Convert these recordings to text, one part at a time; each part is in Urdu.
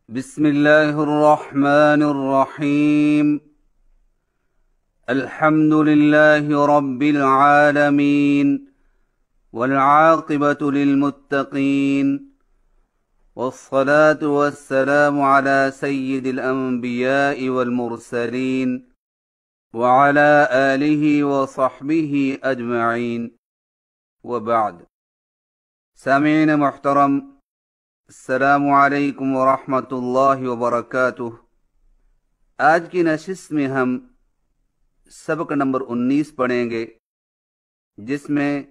بسم الله الرحمن الرحيم. الحمد لله رب العالمين والعاقبة للمتقين والصلاة والسلام على سيد الأنبياء والمرسلين وعلى آله وصحبه أجمعين وبعد. سامعین محترم، السلام علیکم ورحمۃ اللہ وبرکاتہ۔ آج کی نشست میں ہم سبق نمبر 19 پڑھیں گے، جس میں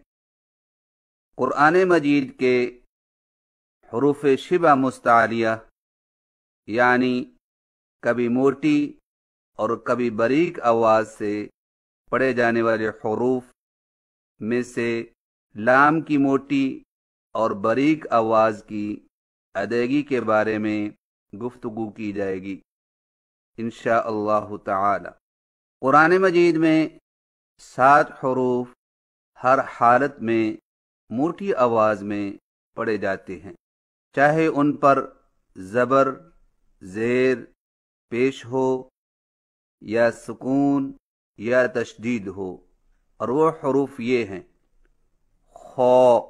قرآن مجید کے حروف شبہ مستعلیہ یعنی کبھی موٹی اور کبھی باریک آواز سے پڑھے جانے والے حروف میں سے لام کی موٹی اور باریک آواز کی ادائیگی کے بارے میں گفتگو کی جائے گی انشاءاللہ تعالی۔ قرآن مجید میں 7 حروف ہر حالت میں موٹی آواز میں پڑھے جاتے ہیں، چاہے ان پر زبر، زیر پیش ہو یا سکون یا تشدید ہو، اور وہ حروف یہ ہیں: خا،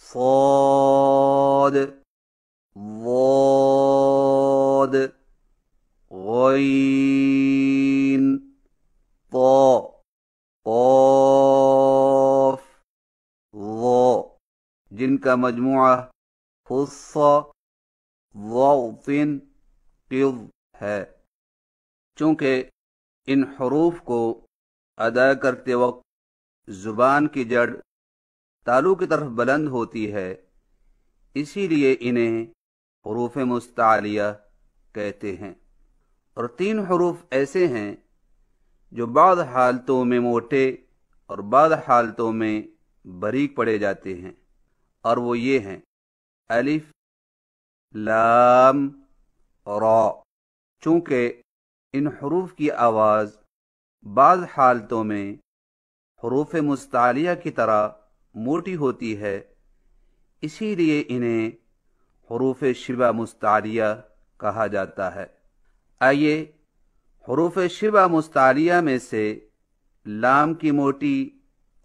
صاد، ضاد، غین، طا، قاف، ظا، جن کا مجموعہ خص، ضغط، قض ہے۔ چونکہ ان حروف کو ادا کرتے وقت زبان کی جڑ تالو کی طرف بلند ہوتی ہے، اسی لیے انہیں حروف مستعلیہ کہتے ہیں۔ اور 3 حروف ایسے ہیں جو بعض حالتوں میں موٹے اور بعض حالتوں میں باریک پڑھے جاتے ہیں، اور وہ یہ ہیں: الف، لام، را۔ چونکہ ان حروف کی آواز بعض حالتوں میں حروف مستعلیہ کی طرح موٹی ہوتی ہے، اسی لیے انہیں حروف شبہ مستعلیہ کہا جاتا ہے۔ آئیے حروف شبہ مستعلیہ میں سے لام کی موٹی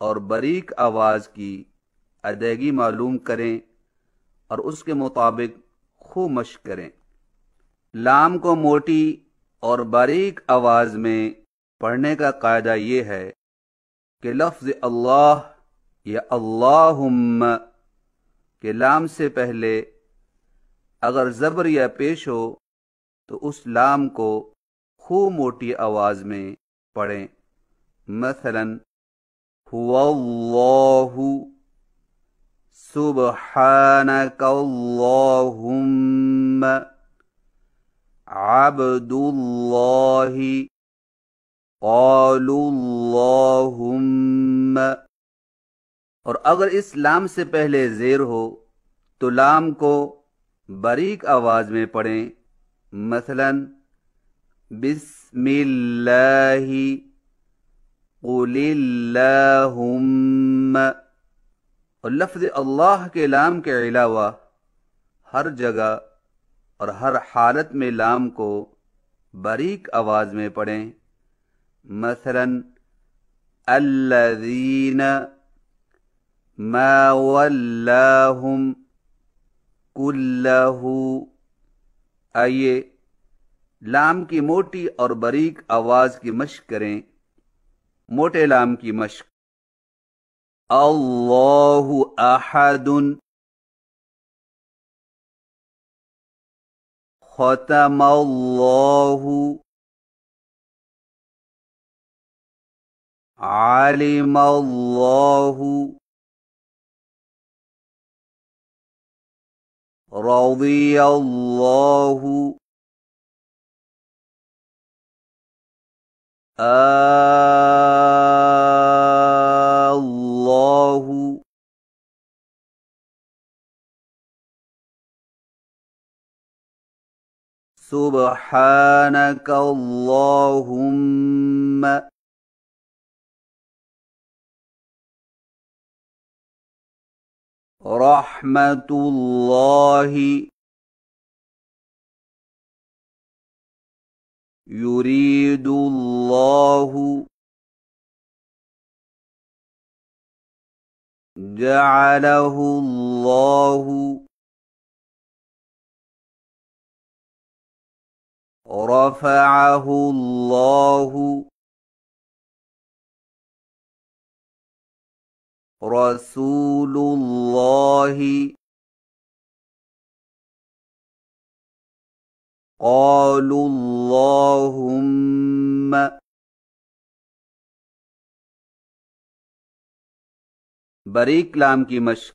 اور باریک آواز کی ادائیگی معلوم کریں اور اس کے مطابق خوب مشق کریں۔ لام کو موٹی اور باریک آواز میں پڑھنے کا قاعدہ یہ ہے کہ لفظ اللہ یا اللہم کے لام سے پہلے اگر زبر یا پیش ہو تو اس لام کو خوب موٹی آواز میں پڑھیں۔ مثلا هو اللہ، سبحانک اللہم، عبد اللہ، قالوا اللہم۔ اور اگر اس لام سے پہلے زیر ہو تو لام کو باریک آواز میں پڑھیں۔ مثلا بسم اللہ، قل اللہم۔ اور لفظ اللہ کے لام کے علاوہ ہر جگہ اور ہر حالت میں لام کو باریک آواز میں پڑھیں۔ مثلا الذین، ما ولاہم، کلہ۔ آئیے لام کی موٹی اور باریک آواز کی مشق کریں۔ موٹے لام کی مشق: اللہ احد، ختم اللہ، علم اللہ، رضی اللہ، اللہ، سبحانک اللہم، رحمت اللہ، يريد الله جعله الله رفعه الله رسول الله قالوا اللهم باریک لام کی مشق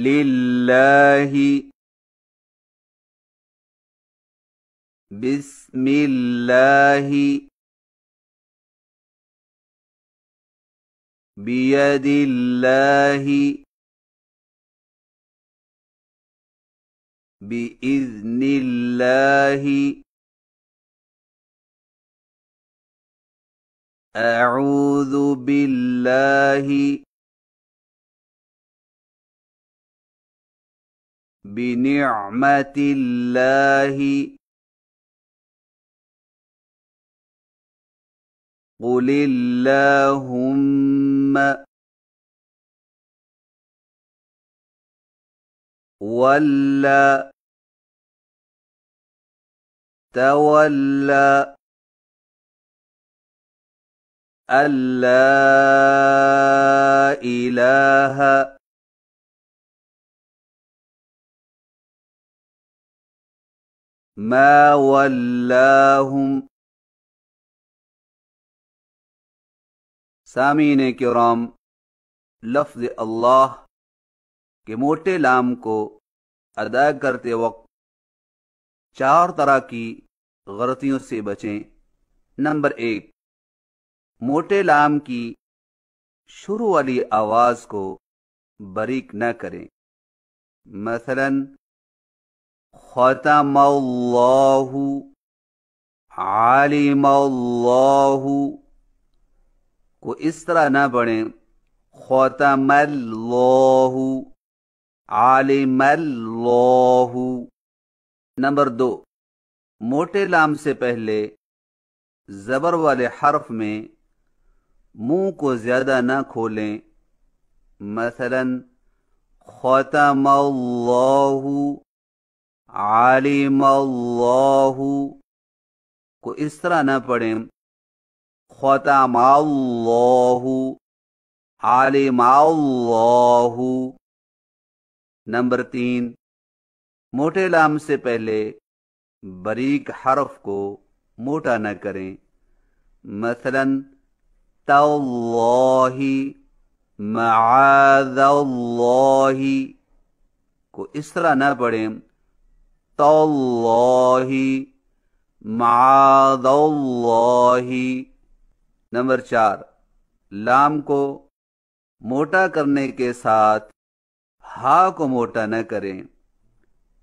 للہ بسم اللہ بید اللہ بإذن اللہ اعوذ باللہ بنعمت اللہ قل اللہم ولا تولى ألا إله ما ولاهم سامعین کرام، لفظ اللہ کے موٹے لام کو ادا کرتے وقت 4 طرح کی غلطیوں سے بچیں۔ نمبر 1، موٹے لام کی شروع والی آواز کو باریک نہ کریں۔ مثلا ختم اللہ، علم اللہ کو اس طرح نہ پڑھیں ختم اللہ، علم اللہ۔ نمبر 2، موٹے لام سے پہلے زبر والے حرف میں منہ کو زیادہ نہ کھولیں۔ مثلا ختم اللہ، علم اللہ کو اس طرح نہ پڑھیں ختم اللہ، علم اللہ۔ نمبر 3، موٹے لام سے پہلے باریک حرف کو موٹا نہ کریں۔ مثلا تاللہ، معاذ اللہ کو اس طرح نہ پڑھیں تاللہ، معاذ اللہ۔ نمبر 4، لام کو موٹا کرنے کے ساتھ ہا کو موٹا نہ کریں۔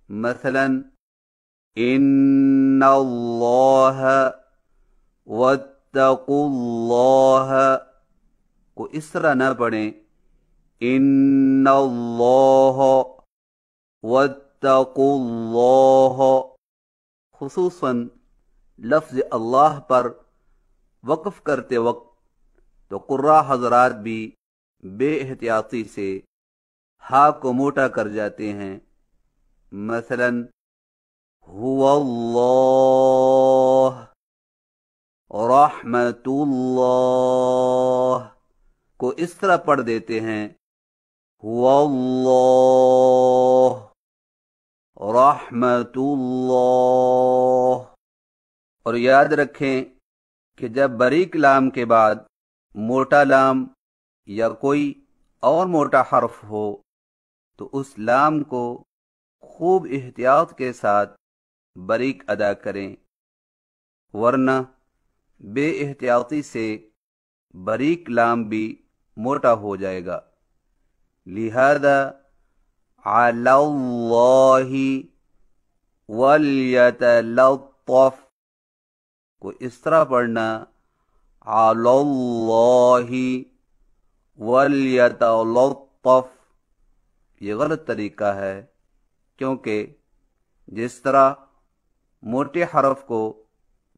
مثلا ان اللہ واتقوا اللہ کو اس طرح نہ پڑھیں ان اللہ واتقوا اللہ۔ خصوصاً لفظ اللہ پر وقف کرتے وقت تو قراء حضرات بھی بے احتیاطی سے ہا کو موٹا کر جاتے ہیں۔ مثلا هو اللہ، رحمت اللہ کو اس طرح پڑھ دیتے ہیں هو اللہ، رحمت اللہ۔ اور یاد رکھیں کہ جب باریک لام کے بعد موٹا لام یا کوئی اور موٹا حرف ہو تو اس لام کو خوب احتیاط کے ساتھ باریک ادا کریں، ورنہ بے احتیاطی سے باریک لام بھی موٹا ہو جائے گا۔ لہذا علی اللہ ولیتلطف کو اس طرح پڑھنا علی اللہ ولیتلطف۔ یہ غلط طریقہ ہے، کیونکہ جس طرح موٹے حرف کو